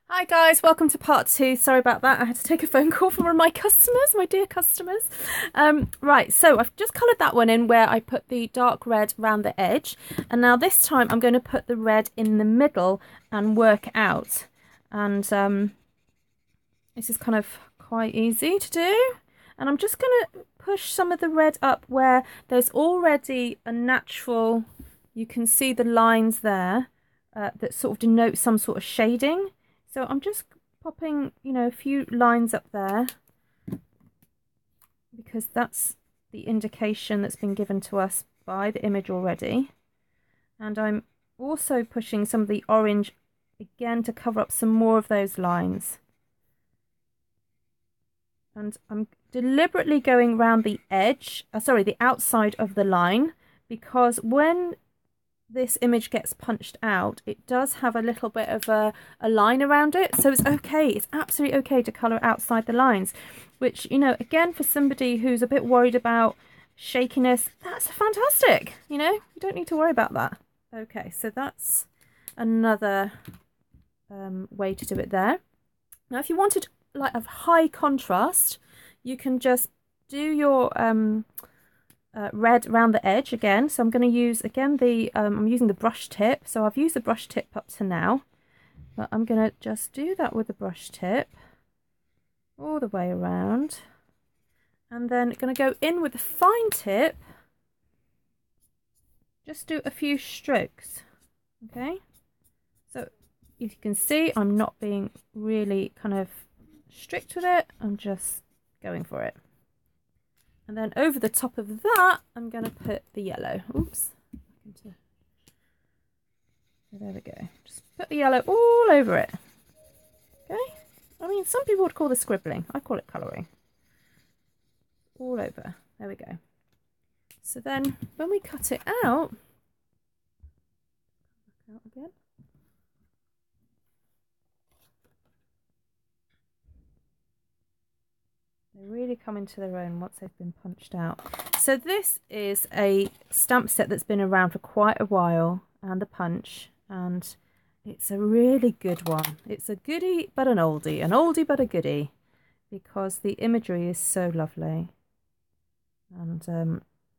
Hi guys, welcome to part two. Sorry about that. I had to take a phone call from one of my customers, my dear customers. Right, so I've just coloured that one in where I put the dark red around the edge. And now this time I'm going to put the red in the middle and work out. And this is kind of quite easy to do. And I'm just going to push some of the red up where there's already a natural, you can see the lines there that sort of denote some sort of shading. So I'm just popping, a few lines up there because that's the indication that's been given to us by the image already. And I'm also pushing some of the orange again to cover up some more of those lines. And I'm deliberately going around the edge, the outside of the line, because when this image gets punched out, it does have a little bit of a line around it, so it's okay, it's absolutely okay to colour outside the lines, which, again, for somebody who's a bit worried about shakiness, that's fantastic. You don't need to worry about that. Okay, so that's another way to do it there. Now if you wanted like a high contrast, you can just do your red around the edge again. So I'm going to use again I'm using the brush tip, so I've used the brush tip up to now, but I'm going to just do that with the brush tip all the way around, and then going to go in with the fine tip, just do a few strokes. Okay, so you can see I'm not being really kind of strict with it, I'm just going for it. And then over the top of that, I'm going to put the yellow. Oops. There we go. Just put the yellow all over it. Okay. I mean, some people would call this scribbling. I call it colouring. All over. There we go. So then when we cut it out again. They really come into their own once they've been punched out. So this is a stamp set that's been around for quite a while, and the punch, and it's a really good one. It's a goodie but an oldie but a goodie, because the imagery is so lovely, and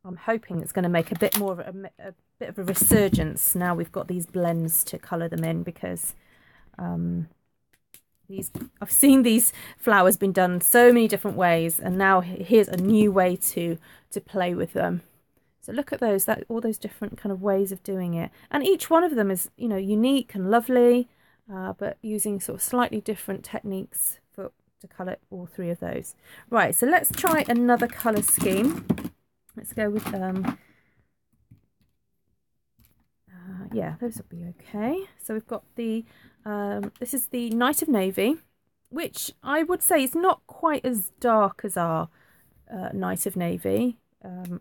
I'm hoping it's going to make a bit more of a bit of a resurgence now we've got these blends to colour them in, because I've seen these flowers been done so many different ways, and now here's a new way to play with them. So look at those, all those different kind of ways of doing it, and each one of them is unique and lovely, but using sort of slightly different techniques to colour all three of those. Right, so let's try another colour scheme. Let's go with yeah, those will be okay. So we've got the this is the Night of Navy, which I would say is not quite as dark as our Night of Navy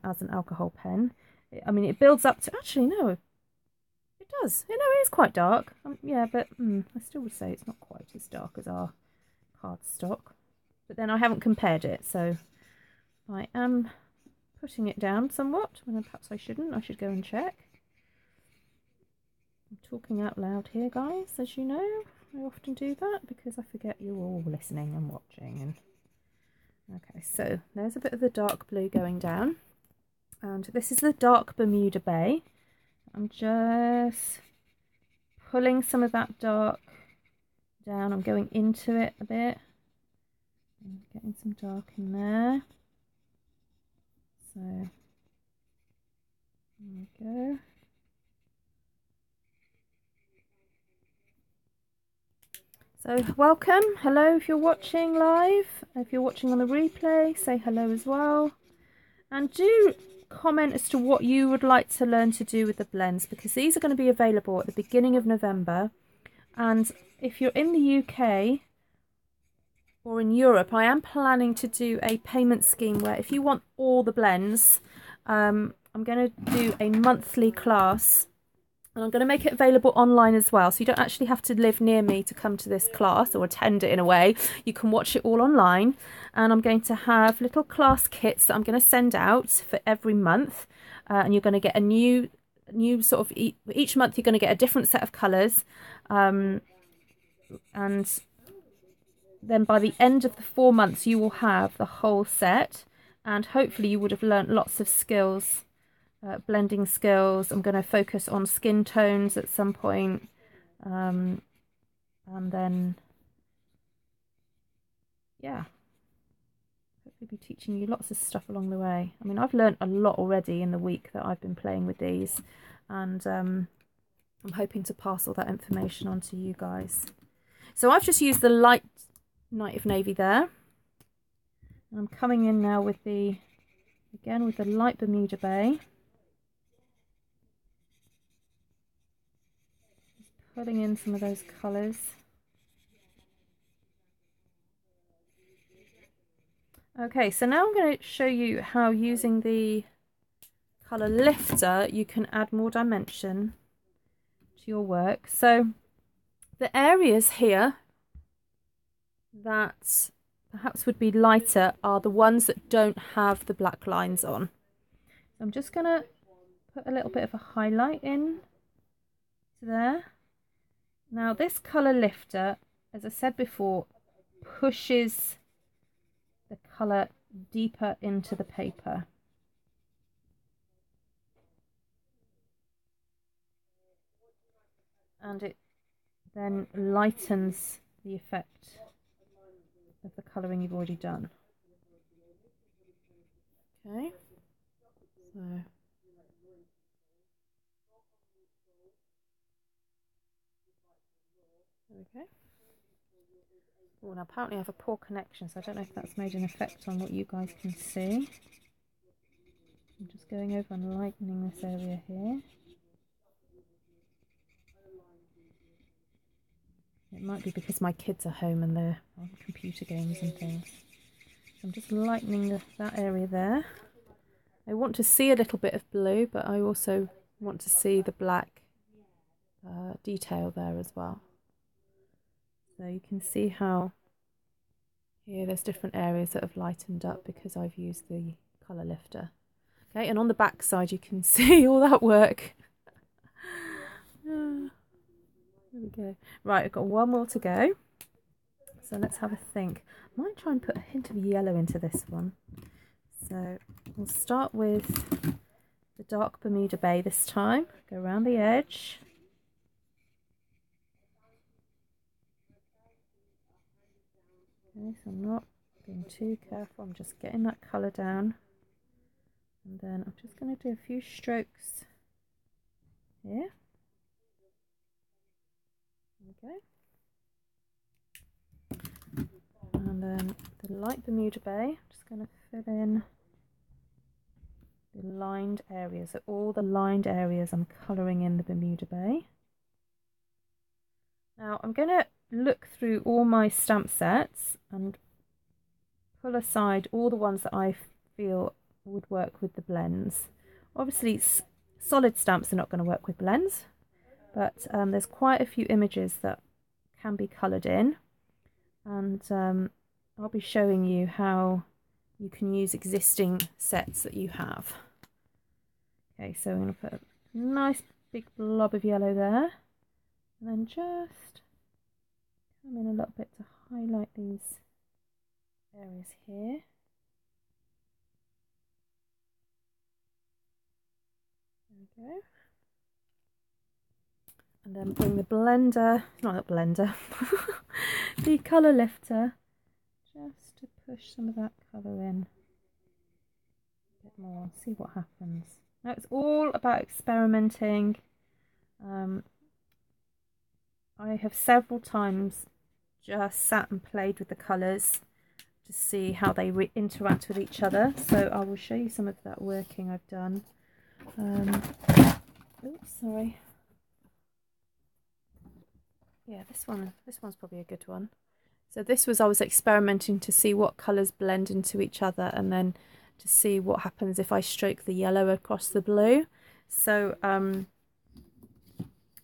as an alcohol pen. I mean, it builds up to, actually no, it does. It is quite dark. Yeah, but I still would say it's not quite as dark as our cardstock. But then I haven't compared it, so I am putting it down somewhat when perhaps I shouldn't. I should go and check. I'm talking out loud here, guys, as you know. I often do that because I forget you're all listening and watching. And okay, so there's a bit of the dark blue going down, and this is the dark Bermuda Bay. I'm just pulling some of that dark down. I'm going into it a bit and getting some dark in there. So there we go. So welcome, hello if you're watching live. If you're watching on the replay, say hello as well. And do comment as to what you would like to learn to do with the blends, because these are going to be available at the beginning of November. And if you're in the UK or in Europe, I am planning to do a payment scheme where if you want all the blends, I'm going to do a monthly class. And I'm going to make it available online as well, so you don't actually have to live near me to come to this class or attend it in a way. You can watch it all online, and I'm going to have little class kits that I'm going to send out for every month, and you're going to get a new sort of each month you're going to get a different set of colours and then by the end of the 4 months you will have the whole set, and hopefully you would have learnt lots of skills, blending skills. I'm going to focus on skin tones at some point, and then yeah, hopefully be teaching you lots of stuff along the way. I mean, I've learnt a lot already in the week that I've been playing with these, and I'm hoping to pass all that information on to you guys. So I've just used the light Night of Navy there. And I'm coming in now with the, again with the light Bermuda Bay. Just putting in some of those colours. Okay, so now I'm going to show you how using the colour lifter you can add more dimension to your work. So the areas here that perhaps would be lighter are the ones that don't have the black lines on. So I'm just going to put a little bit of a highlight in to there. Now this colour lifter, as I said before, pushes the colour deeper into the paper. And it then lightens the effect of the colouring you've already done. Okay, so there we go. Oh, now apparently I have a poor connection, so I don't know if that's made an effect on what you guys can see. I'm just going over and lightening this area here. It might be because my kids are home and they're on computer games and things. So I'm just lightening that area there. I want to see a little bit of blue, but I also want to see the black detail there as well. So you can see how here there's different areas that have lightened up because I've used the colour lifter. Okay, and on the back side you can see all that work. There we go. Right, I've got one more to go. So let's have a think. I might try and put a hint of yellow into this one. So we'll start with the dark Bermuda Bay this time. Go around the edge. Okay, so I'm not being too careful. I'm just getting that colour down. And then I'm just going to do a few strokes here. There we go. And then the light Bermuda Bay, I'm just going to fill in the lined areas. So all the lined areas I'm colouring in the Bermuda Bay. Now I'm going to look through all my stamp sets and pull aside all the ones that I feel would work with the blends. Obviously solid stamps are not going to work with blends, but there's quite a few images that can be coloured in, and I'll be showing you how you can use existing sets that you have. Okay, so I'm going to put a nice big blob of yellow there, and then just come in a little bit to highlight these areas here. There we go. And then bring the blender, not the blender, the colour lifter, just to push some of that colour in a bit more, see what happens. Now it's all about experimenting. I have several times just sat and played with the colours to see how they interact with each other. So I will show you some of that working I've done. Oops, sorry. Yeah, this one's probably a good one. So this was, I was experimenting to see what colours blend into each other, and then to see what happens if I stroke the yellow across the blue. So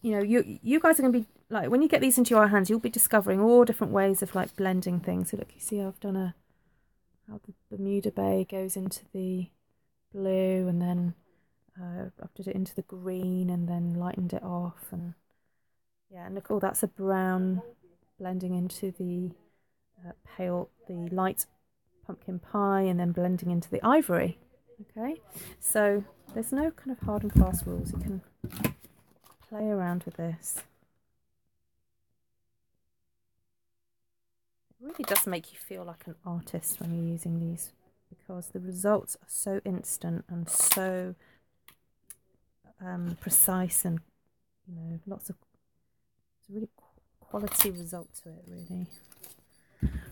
you know, you guys are going to be like, when you get these into your hands, you'll be discovering all different ways of like blending things. So look, you see I've done how the Bermuda Bay goes into the blue, and then I've did it into the green and then lightened it off, and yeah, and look, oh, that's a brown blending into the the light pumpkin pie, and then blending into the ivory. Okay, so there's no kind of hard and fast rules. You can play around with this. It really does make you feel like an artist when you're using these, because the results are so instant and so precise, and you know, lots of, it's a really quality result to it, really.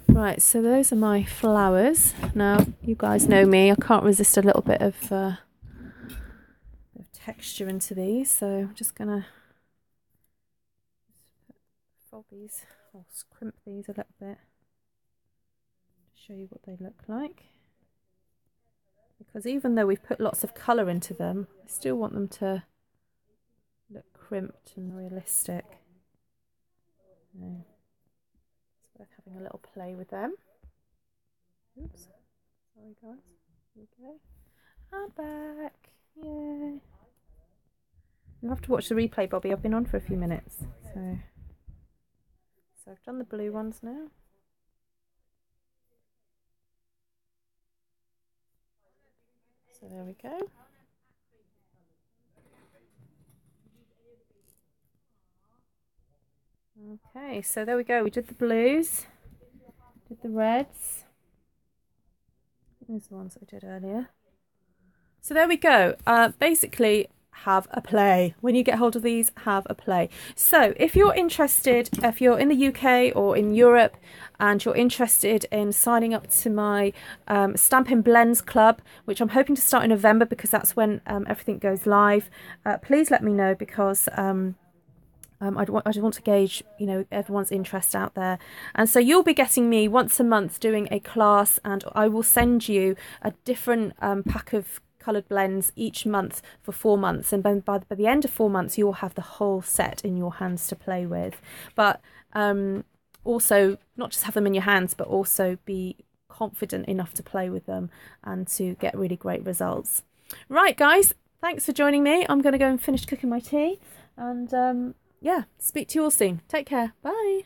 Right, so those are my flowers. Now, you guys know me, I can't resist a little bit of texture into these, so I'm just gonna fold these or scrimp these a little bit to show you what they look like. Because even though we've put lots of colour into them, I still want them to look crimped and realistic. It's worth having a little play with them. Oops, sorry guys. Here we go. I'm back. Yay. You'll have to watch the replay, Bobby. I've been on for a few minutes. So I've done the blue ones now. So there we go. Okay, so there we go. We did the blues, did the reds. Those are the ones that I did earlier. So there we go. Basically, have a play. When you get hold of these, have a play. So if you're interested, if you're in the UK or in Europe and you're interested in signing up to my Stampin' Blends Club, which I'm hoping to start in November because that's when everything goes live, please let me know, because I just want to gauge, you know, everyone's interest out there. And so you'll be getting me once a month doing a class, and I will send you a different pack of coloured blends each month for 4 months, and then by the end of 4 months you'll have the whole set in your hands to play with. But also not just have them in your hands, but also be confident enough to play with them and to get really great results. Right guys, thanks for joining me. I'm going to go and finish cooking my tea, and yeah, speak to you all soon. Take care. Bye.